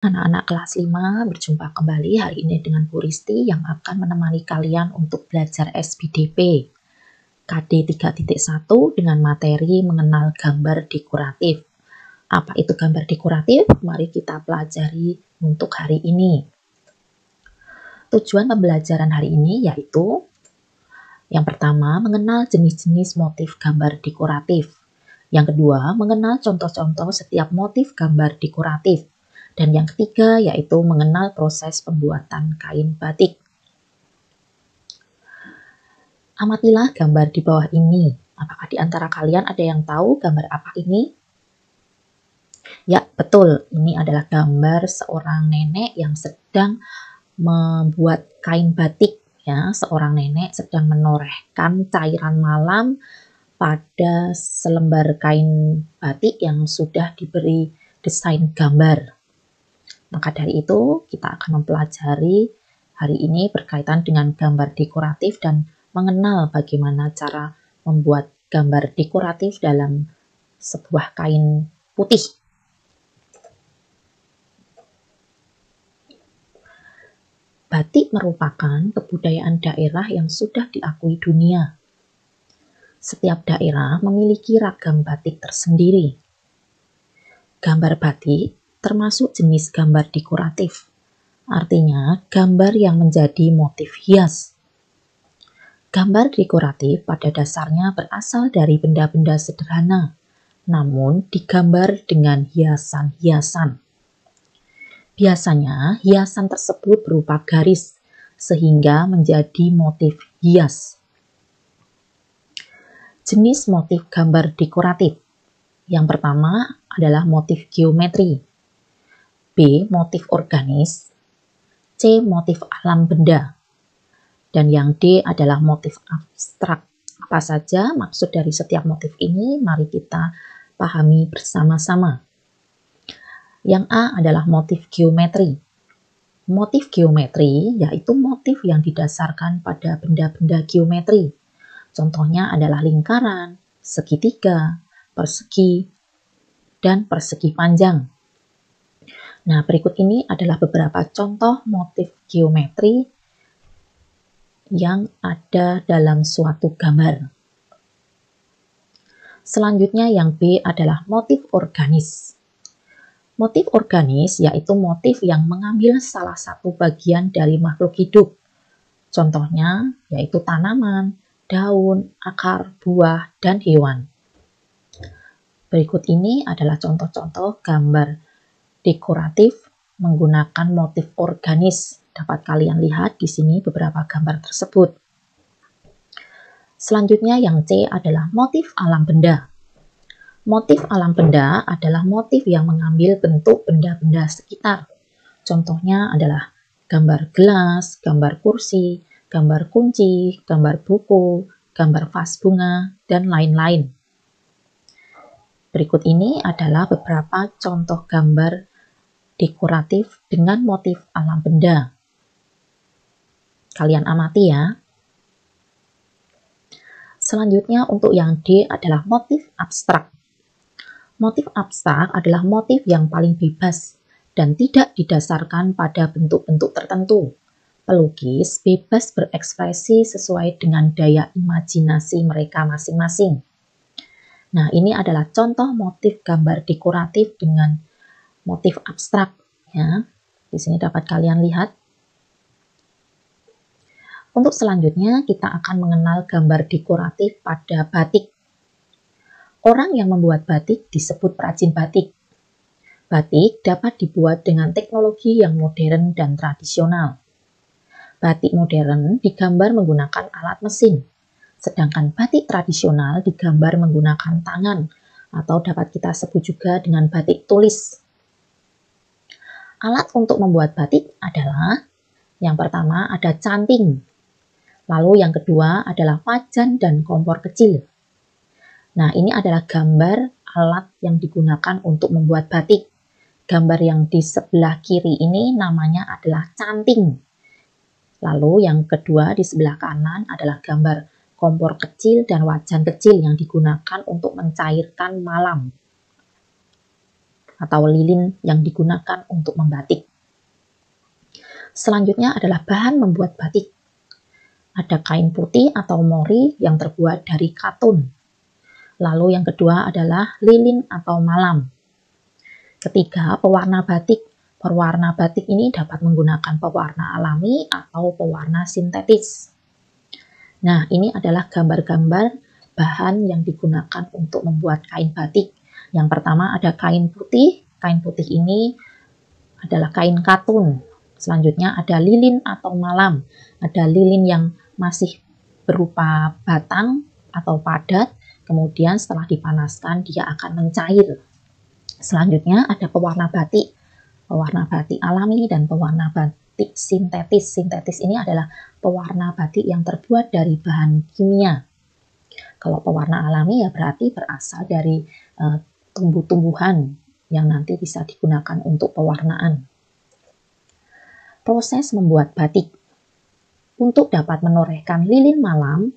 Anak-anak kelas 5 berjumpa kembali hari ini dengan Bu Risti yang akan menemani kalian untuk belajar SPDP KD 3.1 dengan materi mengenal gambar dekoratif. Apa itu gambar dekoratif? Mari kita pelajari untuk hari ini. Tujuan pembelajaran hari ini yaitu yang pertama, mengenal jenis-jenis motif gambar dekoratif. Yang kedua, mengenal contoh-contoh setiap motif gambar dekoratif. Dan yang ketiga yaitu mengenal proses pembuatan kain batik. Amatilah gambar di bawah ini. Apakah di antara kalian ada yang tahu gambar apa ini? Ya, betul. Ini adalah gambar seorang nenek yang sedang membuat kain batik. Ya, seorang nenek sedang menorehkan cairan malam pada selembar kain batik yang sudah diberi desain gambar. Maka dari itu, kita akan mempelajari hari ini berkaitan dengan gambar dekoratif dan mengenal bagaimana cara membuat gambar dekoratif dalam sebuah kain putih. Batik merupakan kebudayaan daerah yang sudah diakui dunia. Setiap daerah memiliki ragam batik tersendiri. Gambar batik termasuk jenis gambar dekoratif, artinya gambar yang menjadi motif hias. Gambar dekoratif pada dasarnya berasal dari benda-benda sederhana, namun digambar dengan hiasan-hiasan. Biasanya hiasan tersebut berupa garis, sehingga menjadi motif hias. Jenis motif gambar dekoratif. Yang pertama adalah motif geometri, B. Motif organis, C. Motif alam benda, dan yang D adalah motif abstrak. Apa saja maksud dari setiap motif ini? Mari kita pahami bersama-sama. Yang A adalah motif geometri. Motif geometri yaitu motif yang didasarkan pada benda-benda geometri. Contohnya adalah lingkaran, segitiga, persegi, dan persegi panjang. Nah, berikut ini adalah beberapa contoh motif geometri yang ada dalam suatu gambar. Selanjutnya yang B adalah motif organis. Motif organis yaitu motif yang mengambil salah satu bagian dari makhluk hidup. Contohnya yaitu tanaman, daun, akar, buah, dan hewan. Berikut ini adalah contoh-contoh gambar dekoratif menggunakan motif organis. Dapat kalian lihat di sini beberapa gambar tersebut. Selanjutnya yang C adalah motif alam benda. Motif alam benda adalah motif yang mengambil bentuk benda-benda sekitar. Contohnya adalah gambar gelas, gambar kursi, gambar kunci, gambar buku, gambar vas bunga, dan lain-lain. Berikut ini adalah beberapa contoh gambar dekoratif dengan motif alam benda. Kalian amati ya. Selanjutnya untuk yang D adalah motif abstrak. Motif abstrak adalah motif yang paling bebas dan tidak didasarkan pada bentuk-bentuk tertentu. Pelukis bebas berekspresi sesuai dengan daya imajinasi mereka masing-masing. Nah, ini adalah contoh motif gambar dekoratif dengan motif abstrak. Ya. Di sini dapat kalian lihat. Untuk selanjutnya, kita akan mengenal gambar dekoratif pada batik. Orang yang membuat batik disebut perajin batik. Batik dapat dibuat dengan teknologi yang modern dan tradisional. Batik modern digambar menggunakan alat mesin, sedangkan batik tradisional digambar menggunakan tangan, atau dapat kita sebut juga dengan batik tulis. Alat untuk membuat batik adalah, yang pertama ada canting, lalu yang kedua adalah wajan dan kompor kecil. Nah, ini adalah gambar alat yang digunakan untuk membuat batik. Gambar yang di sebelah kiri ini namanya adalah canting. Lalu yang kedua di sebelah kanan adalah gambar kompor kecil dan wajan kecil yang digunakan untuk mencairkan malam. atau lilin yang digunakan untuk membatik. Selanjutnya adalah bahan membuat batik. Ada kain putih atau mori yang terbuat dari katun. Lalu yang kedua adalah lilin atau malam. Ketiga, pewarna batik. Pewarna batik ini dapat menggunakan pewarna alami atau pewarna sintetis. Nah, ini adalah gambar-gambar bahan yang digunakan untuk membuat kain batik. Yang pertama ada kain putih. Kain putih ini adalah kain katun. Selanjutnya ada lilin atau malam. Ada lilin yang masih berupa batang atau padat. Kemudian setelah dipanaskan dia akan mencair. Selanjutnya ada pewarna batik. Pewarna batik alami dan pewarna batik sintetis. Sintetis ini adalah pewarna batik yang terbuat dari bahan kimia. Kalau pewarna alami ya berarti berasal dari tumbuh-tumbuhan yang nanti bisa digunakan untuk pewarnaan. Proses membuat batik. Untuk dapat menorehkan lilin malam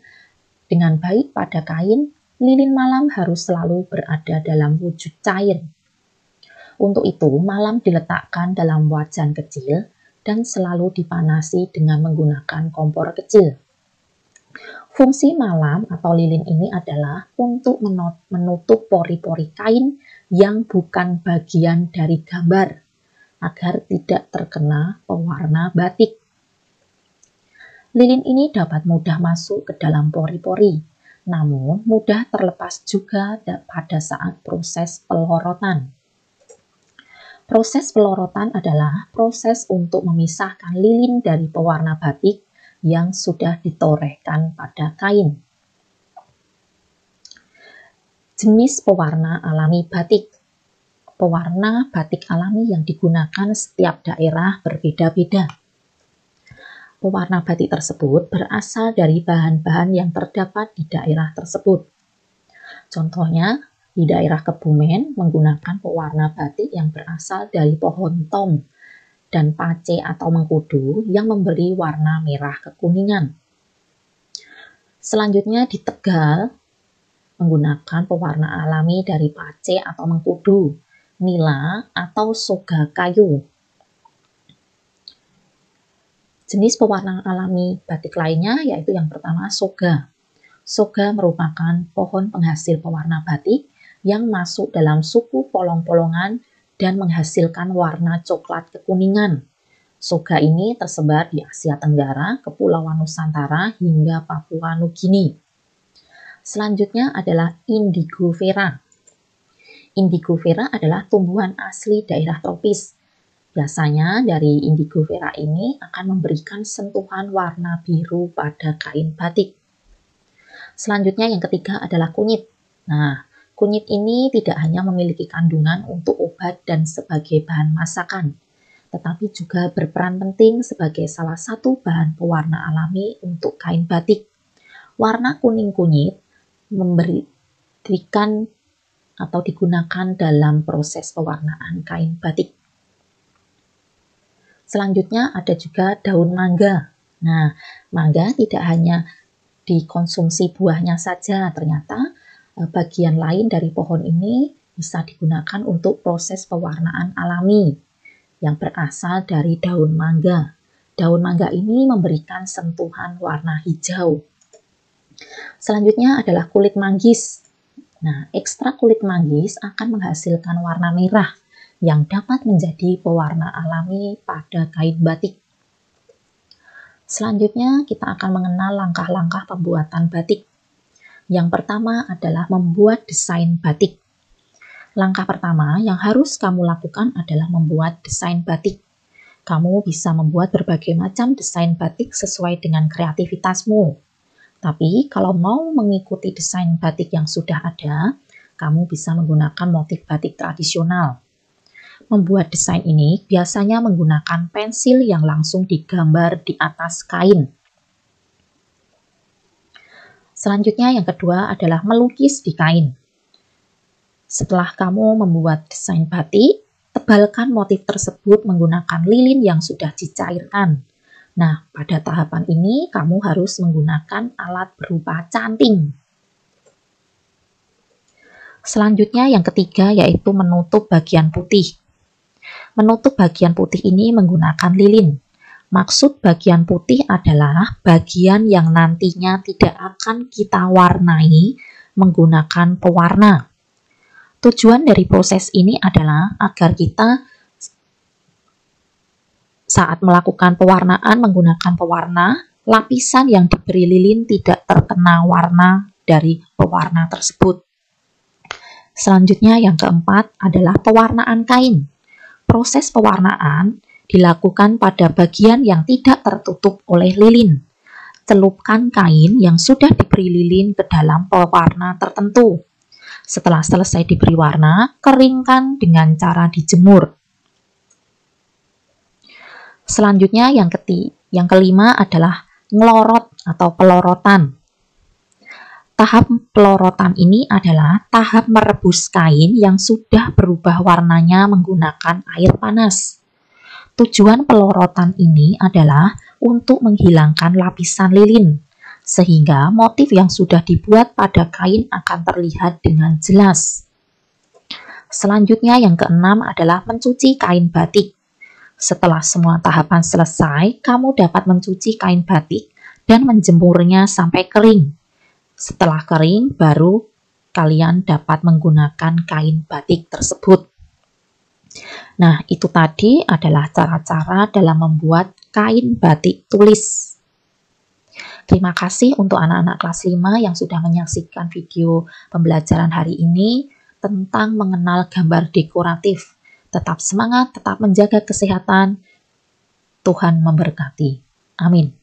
dengan baik pada kain, lilin malam harus selalu berada dalam wujud cair. Untuk itu, malam diletakkan dalam wajan kecil dan selalu dipanasi dengan menggunakan kompor kecil. Fungsi malam atau lilin ini adalah untuk menutup pori-pori kain yang bukan bagian dari gambar, agar tidak terkena pewarna batik. Lilin ini dapat mudah masuk ke dalam pori-pori, namun mudah terlepas juga pada saat proses pelorotan. Proses pelorotan adalah proses untuk memisahkan lilin dari pewarna batik yang sudah ditorehkan pada kain. Jenis pewarna alami batik. Pewarna batik alami yang digunakan setiap daerah berbeda-beda. Pewarna batik tersebut berasal dari bahan-bahan yang terdapat di daerah tersebut. Contohnya, di daerah Kebumen menggunakan pewarna batik yang berasal dari pohon tom dan pace atau mengkudu yang memberi warna merah kekuningan. Selanjutnya di Tegal menggunakan pewarna alami dari pace atau mengkudu, nila atau soga kayu. Jenis pewarna alami batik lainnya yaitu yang pertama soga. Soga merupakan pohon penghasil pewarna batik yang masuk dalam suku polong-polongan dan menghasilkan warna coklat kekuningan. Soga ini tersebar di Asia Tenggara, Kepulauan Nusantara, hingga Papua Nugini. Selanjutnya adalah indigo vera. Indigo vera adalah tumbuhan asli daerah tropis. Biasanya dari indigo vera ini akan memberikan sentuhan warna biru pada kain batik. Selanjutnya yang ketiga adalah kunyit. Nah, kunyit ini tidak hanya memiliki kandungan untuk obat dan sebagai bahan masakan, tetapi juga berperan penting sebagai salah satu bahan pewarna alami untuk kain batik. Warna kuning kunyit memberikan atau digunakan dalam proses pewarnaan kain batik. Selanjutnya ada juga daun mangga. Nah, mangga tidak hanya dikonsumsi buahnya saja, ternyata bagian lain dari pohon ini bisa digunakan untuk proses pewarnaan alami yang berasal dari daun mangga. Daun mangga ini memberikan sentuhan warna hijau. Selanjutnya adalah kulit manggis. Nah, ekstrak kulit manggis akan menghasilkan warna merah yang dapat menjadi pewarna alami pada kain batik. Selanjutnya kita akan mengenal langkah-langkah pembuatan batik. Yang pertama adalah membuat desain batik. Langkah pertama yang harus kamu lakukan adalah membuat desain batik. Kamu bisa membuat berbagai macam desain batik sesuai dengan kreativitasmu. Tapi kalau mau mengikuti desain batik yang sudah ada, kamu bisa menggunakan motif batik tradisional. Membuat desain ini biasanya menggunakan pensil yang langsung digambar di atas kain. Selanjutnya yang kedua adalah melukis di kain. Setelah kamu membuat desain batik, tebalkan motif tersebut menggunakan lilin yang sudah dicairkan. Nah, pada tahapan ini kamu harus menggunakan alat berupa canting. Selanjutnya yang ketiga yaitu menutup bagian putih. Menutup bagian putih ini menggunakan lilin. Maksud bagian putih adalah bagian yang nantinya tidak akan kita warnai menggunakan pewarna. Tujuan dari proses ini adalah agar kita saat melakukan pewarnaan menggunakan pewarna, lapisan yang diberi lilin tidak terkena warna dari pewarna tersebut. Selanjutnya yang keempat adalah pewarnaan kain. Proses pewarnaan dilakukan pada bagian yang tidak tertutup oleh lilin. Celupkan kain yang sudah diberi lilin ke dalam pewarna tertentu. Setelah selesai diberi warna, keringkan dengan cara dijemur. Selanjutnya yang kelima adalah ngelorot atau pelorotan. Tahap pelorotan ini adalah tahap merebus kain yang sudah berubah warnanya menggunakan air panas. Tujuan pelorotan ini adalah untuk menghilangkan lapisan lilin, sehingga motif yang sudah dibuat pada kain akan terlihat dengan jelas. Selanjutnya yang keenam adalah mencuci kain batik. Setelah semua tahapan selesai, kamu dapat mencuci kain batik dan menjemurnya sampai kering. Setelah kering, baru kalian dapat menggunakan kain batik tersebut. Nah, itu tadi adalah cara-cara dalam membuat kain batik tulis. Terima kasih untuk anak-anak kelas 5 yang sudah menyaksikan video pembelajaran hari ini tentang mengenal gambar dekoratif. Tetap semangat, tetap menjaga kesehatan. Tuhan memberkati. Amin.